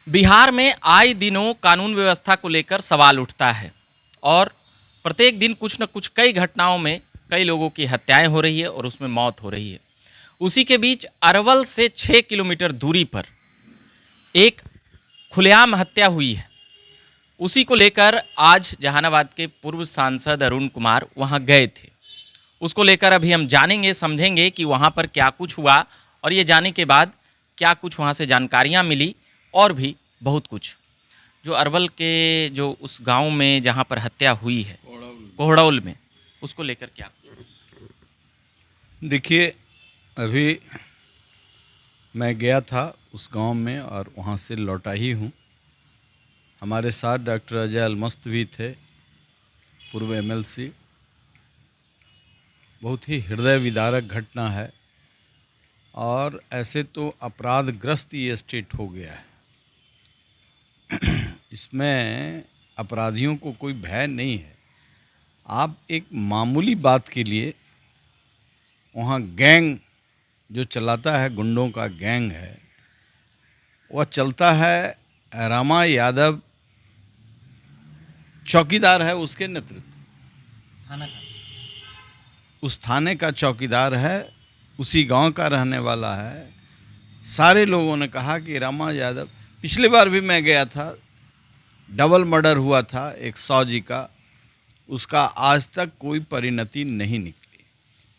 बिहार में आए दिनों कानून व्यवस्था को लेकर सवाल उठता है और प्रत्येक दिन कुछ न कुछ कई घटनाओं में कई लोगों की हत्याएं हो रही है और उसमें मौत हो रही है। उसी के बीच अरवल से 6 किलोमीटर दूरी पर एक खुलेआम हत्या हुई है। उसी को लेकर आज जहानाबाद के पूर्व सांसद अरुण कुमार वहां गए थे। उसको लेकर अभी हम जानेंगे समझेंगे कि वहां पर क्या कुछ हुआ और ये जाने के बाद क्या कुछ वहां से जानकारियां मिली और भी बहुत कुछ। जो अरवल के जो उस गांव में जहां पर हत्या हुई है कोहड़ौल में, उसको लेकर क्या कुछ? देखिए, अभी मैं गया था उस गांव में और वहां से लौटा ही हूं। हमारे साथ डॉक्टर अजय अलमस्त भी थे, पूर्व एमएलसी। बहुत ही हृदय विदारक घटना है और ऐसे तो अपराधग्रस्त ये स्टेट हो गया है। इसमें अपराधियों को कोई भय नहीं है। आप एक मामूली बात के लिए वहाँ गैंग जो चलाता है, गुंडों का गैंग है, वह चलता है। रामा यादव चौकीदार है, उसके नेतृत्व थाना का उस थाने का चौकीदार है, उसी गांव का रहने वाला है। सारे लोगों ने कहा कि रामा यादव, पिछली बार भी मैं गया था, डबल मर्डर हुआ था एक 100 जी का, उसका आज तक कोई परिणति नहीं निकली।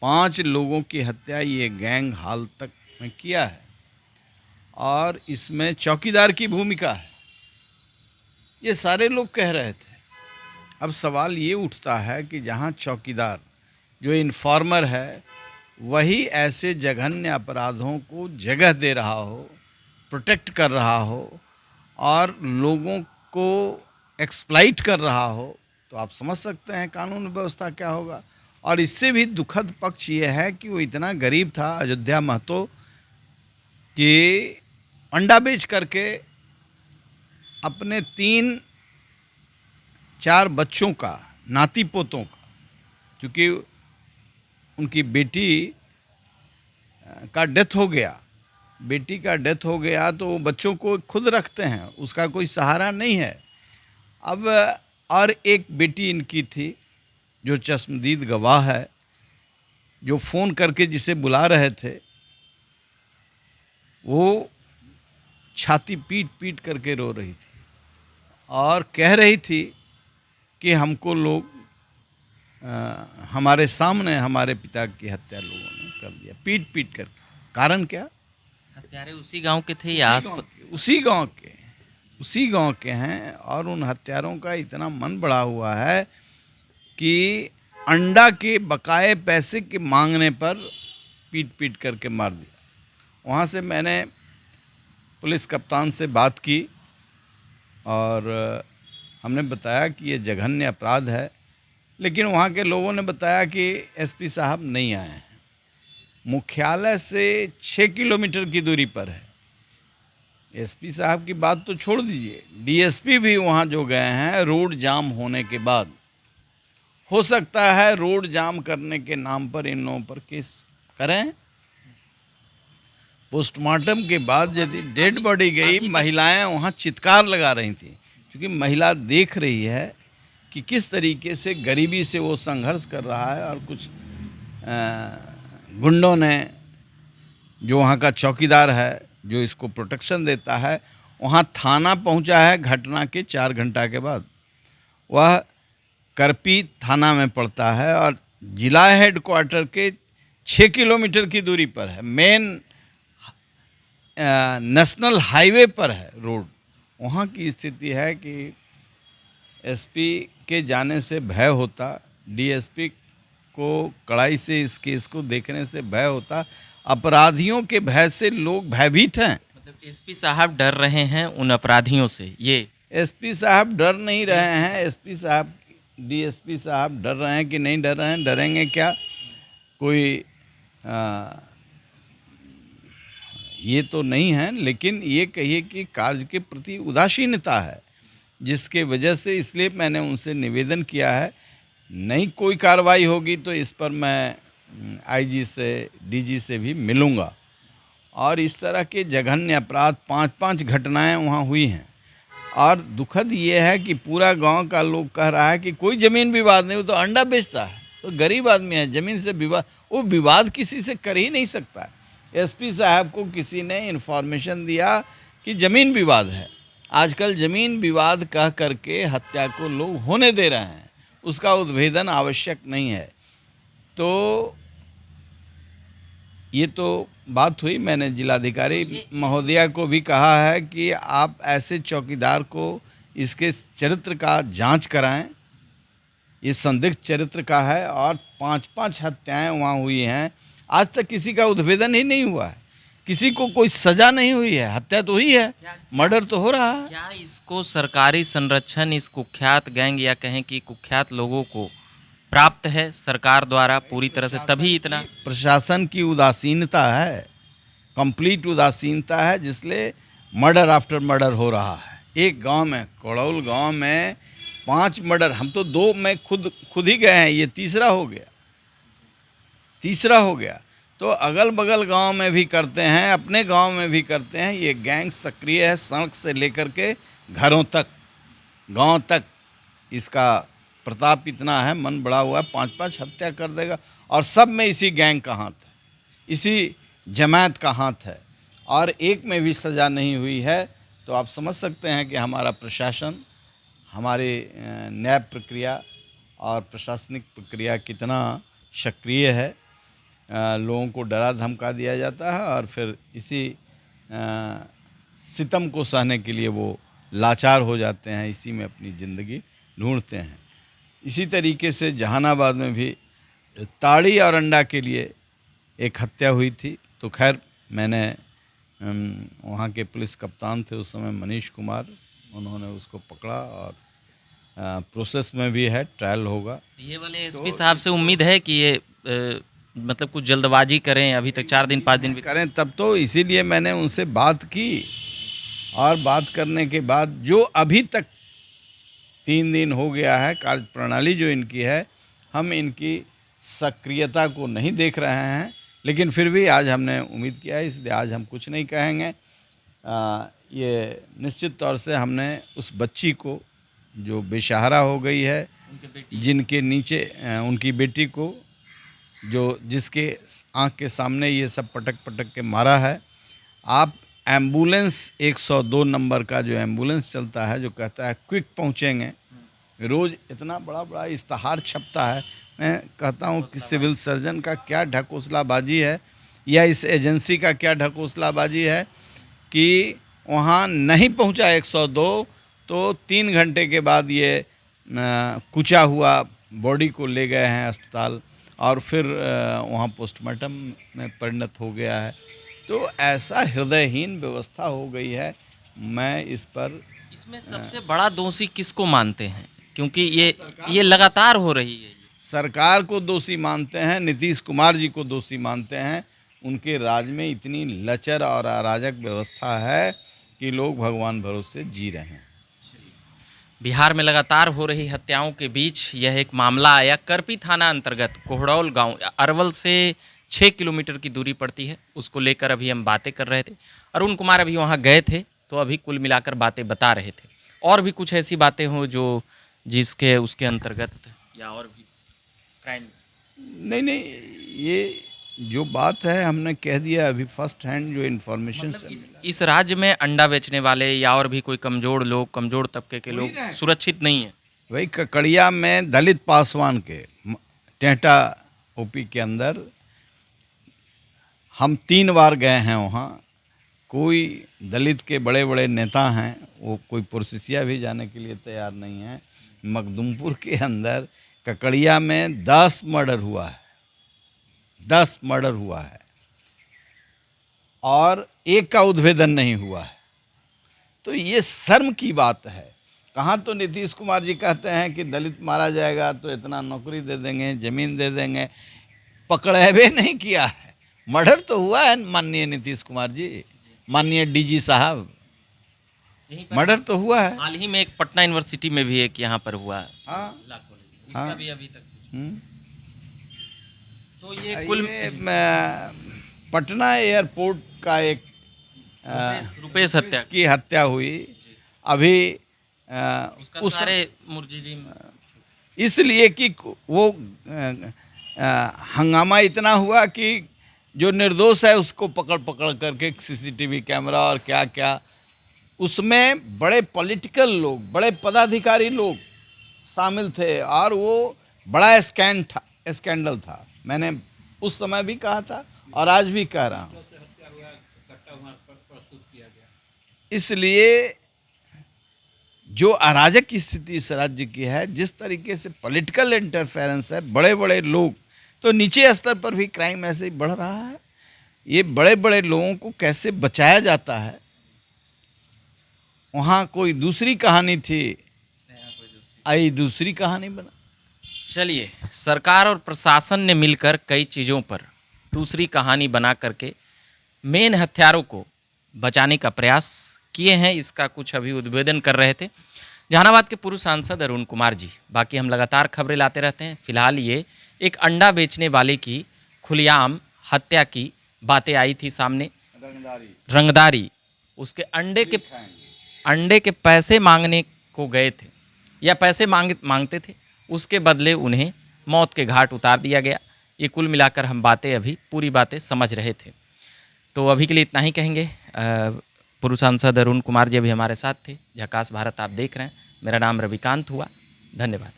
5 लोगों की हत्या ये गैंग हाल तक में किया है और इसमें चौकीदार की भूमिका है, ये सारे लोग कह रहे थे। अब सवाल ये उठता है कि जहाँ चौकीदार जो इन्फॉर्मर है वही ऐसे जघन्य अपराधों को जगह दे रहा हो, प्रोटेक्ट कर रहा हो और लोगों को एक्सप्लाइट कर रहा हो, तो आप समझ सकते हैं कानून व्यवस्था क्या होगा। और इससे भी दुखद पक्ष ये है कि वो इतना गरीब था, अयोध्या महतो, कि अंडा बेच करके अपने 3-4 बच्चों का, नाती पोतों का, क्योंकि उनकी बेटी का डेथ हो गया, बेटी का डेथ हो गया तो वो बच्चों को खुद रखते हैं, उसका कोई सहारा नहीं है। अब और एक बेटी इनकी थी जो चश्मदीद गवाह है, जो फ़ोन करके जिसे बुला रहे थे वो छाती पीट पीट करके रो रही थी और कह रही थी कि हमको लोग हमारे सामने हमारे पिता की हत्या लोगों ने कर दिया, पीट पीट कर। कारण क्या? हत्यारे उसी गांव के थे या आस उसी गांव के हैं और उन हत्यारों का इतना मन बढ़ा हुआ है कि अंडा के बकाए पैसे के मांगने पर पीट पीट करके मार दिया। वहाँ से मैंने पुलिस कप्तान से बात की और हमने बताया कि ये जघन्य अपराध है, लेकिन वहाँ के लोगों ने बताया कि एसपी साहब नहीं आए हैं। मुख्यालय से 6 किलोमीटर की दूरी पर है। एसपी साहब की बात तो छोड़ दीजिए, डीएसपी भी वहाँ जो गए हैं रोड जाम होने के बाद। हो सकता है रोड जाम करने के नाम पर इन लोगों पर केस करें। पोस्टमार्टम के बाद यदि डेड बॉडी गई, महिलाएं वहाँ चित्कार लगा रही थी, क्योंकि महिला देख रही है कि किस तरीके से गरीबी से वो संघर्ष कर रहा है और कुछ गुंडों ने, जो वहाँ का चौकीदार है जो इसको प्रोटेक्शन देता है, वहाँ थाना पहुँचा है घटना के 4 घंटा के बाद। वह करपी थाना में पड़ता है और जिला हेडक्वार्टर के 6 किलोमीटर की दूरी पर है। मेन नेशनल हाईवे पर है रोड। वहाँ की स्थिति है कि एसपी के जाने से भय होता, डीएसपी को कड़ाई से इस केस को देखने से भय होता, अपराधियों के भय से लोग भयभीत हैं। मतलब एसपी साहब डर रहे हैं उन अपराधियों से? ये एसपी साहब डर नहीं रहे हैं, एसपी साहब, डीएसपी साहब डर रहे हैं कि नहीं डर रहे हैं? डरेंगे क्या? कोई ये तो नहीं है, लेकिन ये कहिए कि कार्य के प्रति उदासीनता है, जिसके वजह से, इसलिए मैंने उनसे निवेदन किया है, नहीं कोई कार्रवाई होगी तो इस पर मैं आईजी से, डीजी से भी मिलूँगा और इस तरह के जघन्य अपराध 5-5 घटनाएं वहाँ हुई हैं। और दुखद ये है कि पूरा गांव का लोग कह रहा है कि कोई ज़मीन विवाद नहीं, वो तो अंडा बेचता है, तो गरीब आदमी है, ज़मीन से विवाद, वो विवाद किसी से कर ही नहीं सकता। एसपी साहब को किसी ने इन्फॉर्मेशन दिया कि ज़मीन विवाद है। आजकल ज़मीन विवाद कह करके हत्या को लोग होने दे रहे हैं, उसका उद्भेदन आवश्यक नहीं है। तो ये तो बात हुई। मैंने जिलाधिकारी महोदया को भी कहा है कि आप ऐसे चौकीदार को इसके चरित्र का जांच कराएं, ये संदिग्ध चरित्र का है। और 5-5 हत्याएं वहाँ हुई हैं, आज तक किसी का उद्भेदन ही नहीं हुआ है, किसी को कोई सजा नहीं हुई है। हत्या तो हुई है, मर्डर तो हो रहा है। क्या इसको सरकारी संरक्षण इस कुख्यात गैंग या कहें कि कुख्यात लोगों को प्राप्त है सरकार द्वारा पूरी तरह से, तभी इतना? प्रशासन की उदासीनता है, कंप्लीट उदासीनता है, जिसलिए मर्डर आफ्टर मर्डर हो रहा है। एक गांव में, कोड़ौल गांव में 5 मर्डर, हम तो 2 में खुद ही गए हैं, ये तीसरा हो गया। तो अगल बगल गांव में भी करते हैं, अपने गांव में भी करते हैं। ये गैंग सक्रिय है, सड़क से लेकर के घरों तक, गांव तक इसका प्रताप इतना है, मन बड़ा हुआ है, 5-5 हत्या कर देगा। और सब में इसी गैंग का हाथ है, इसी जमात का हाथ है, और एक में भी सज़ा नहीं हुई है। तो आप समझ सकते हैं कि हमारा प्रशासन, हमारी न्याय प्रक्रिया और प्रशासनिक प्रक्रिया कितना सक्रिय है। लोगों को डरा धमका दिया जाता है और फिर इसी सितम को सहने के लिए वो लाचार हो जाते हैं, इसी में अपनी ज़िंदगी ढूंढते हैं। इसी तरीके से जहानाबाद में भी ताड़ी और अंडा के लिए एक हत्या हुई थी। तो खैर, मैंने वहाँ के पुलिस कप्तान थे उस समय, मनीष कुमार, उन्होंने उसको पकड़ा और प्रोसेस में भी है, ट्रायल होगा। ये वाले एसपी साहब से उम्मीद है कि ये मतलब कुछ जल्दबाजी करें, अभी तक 4 दिन 5 दिन भी करें, तब तो इसीलिए मैंने उनसे बात की। और बात करने के बाद जो अभी तक 3 दिन हो गया है, कार्य प्रणाली जो इनकी है, हम इनकी सक्रियता को नहीं देख रहे हैं। लेकिन फिर भी आज हमने उम्मीद किया है, इसलिए आज हम कुछ नहीं कहेंगे। ये निश्चित तौर से हमने उस बच्ची को जो बेसहारा हो गई है, जिनके नीचे उनकी बेटी को जिसके आँख के सामने ये सब पटक पटक के मारा है। आप एम्बुलेंस 102 नंबर का जो एम्बुलेंस चलता है, जो कहता है क्विक पहुँचेंगे, रोज़ इतना बड़ा बड़ा इश्तहार छपता है। मैं कहता हूँ कि सिविल सर्जन का क्या ढकोसलाबाजी है, या इस एजेंसी का क्या ढकोसलाबाजी है कि वहाँ नहीं पहुँचा 102 तो 3 घंटे के बाद ये कुचा हुआ बॉडी को ले गए हैं अस्पताल, और फिर वहाँ पोस्टमार्टम में परिणत हो गया है। तो ऐसा हृदयहीन व्यवस्था हो गई है। मैं इसमें सबसे बड़ा दोषी किसको मानते हैं? क्योंकि ये लगातार हो रही है। सरकार को दोषी मानते हैं, नीतीश कुमार जी को दोषी मानते हैं। उनके राज में इतनी लचर और अराजक व्यवस्था है कि लोग भगवान भरोसे जी रहे हैं। बिहार में लगातार हो रही हत्याओं के बीच यह एक मामला आया। करपी थाना अंतर्गत कोहड़ौल गांव, अरवल से 6 किलोमीटर की दूरी पड़ती है, उसको लेकर अभी हम बातें कर रहे थे। अरुण कुमार अभी वहां गए थे, तो अभी कुल मिलाकर बातें बता रहे थे। और भी कुछ ऐसी बातें हों जो जिसके उसके अंतर्गत या और भी क्राइम? नहीं, ये जो बात है हमने कह दिया अभी, फर्स्ट हैंड जो इन्फॉर्मेशन मतलब इस राज्य में अंडा बेचने वाले या और भी कोई कमजोर लोग, कमजोर तबके के लोग सुरक्षित नहीं है। वही ककड़िया में दलित पासवान के टेहटा ओपी के अंदर हम 3 बार गए हैं वहाँ। कोई दलित के बड़े बड़े नेता हैं, वो कोई पुरसिया भी जाने के लिए तैयार नहीं है। मखदुमपुर के अंदर ककड़िया में 10 मर्डर हुआ है, 10 मर्डर हुआ है, और एक का उद्भेदन नहीं हुआ है। तो ये शर्म की बात है। कहाँ तो नीतीश कुमार जी कहते हैं कि दलित मारा जाएगा तो इतना नौकरी दे देंगे, ज़मीन दे देंगे। पकड़े नहीं किया है, मर्डर तो हुआ है माननीय नीतीश कुमार जी, माननीय डीजी साहब, मर्डर तो हुआ है। हाल ही में एक पटना यूनिवर्सिटी में भी एक यहाँ पर हुआ है। हाँ, इसका भी अभी तक हम्म। तो ये कुल पटना एयरपोर्ट का एक रुपेश हत्या की हत्या हुई अभी उसका उस सारे मुर्जी जी इसलिए कि वो हंगामा इतना हुआ कि जो निर्दोष है उसको पकड़ पकड़ करके सीसीटीवी कैमरा और क्या क्या, उसमें बड़े पॉलिटिकल लोग, बड़े पदाधिकारी लोग शामिल थे और वो बड़ा स्कैंडल था। मैंने उस समय भी कहा था और आज भी कह रहा हूँ। इसलिए जो अराजक स्थिति इस राज्य की है, जिस तरीके से पॉलिटिकल इंटरफेरेंस है, बड़े बड़े लोग, तो नीचे स्तर पर भी क्राइम ऐसे ही बढ़ रहा है। ये बड़े बड़े लोगों को कैसे बचाया जाता है, वहाँ कोई दूसरी कहानी थी, आई दूसरी कहानी बना। चलिए, सरकार और प्रशासन ने मिलकर कई चीज़ों पर दूसरी कहानी बना करके मेन हत्यारों को बचाने का प्रयास किए हैं। इसका कुछ अभी उद्भेदन कर रहे थे जहानाबाद के पूर्व सांसद अरुण कुमार जी। बाकी हम लगातार खबरें लाते रहते हैं। फिलहाल ये एक अंडा बेचने वाले की खुलेआम हत्या की बातें आई थी सामने। रंगदारी उसके अंडे के पैसे मांगने को गए थे या पैसे मांगते थे, उसके बदले उन्हें मौत के घाट उतार दिया गया। ये कुल मिलाकर हम बातें अभी पूरी बातें समझ रहे थे। तो अभी के लिए इतना ही कहेंगे। पूर्व सांसद अरुण कुमार जी अभी हमारे साथ थे। झकास भारत आप देख रहे हैं। मेरा नाम रविकांत हुआ। धन्यवाद।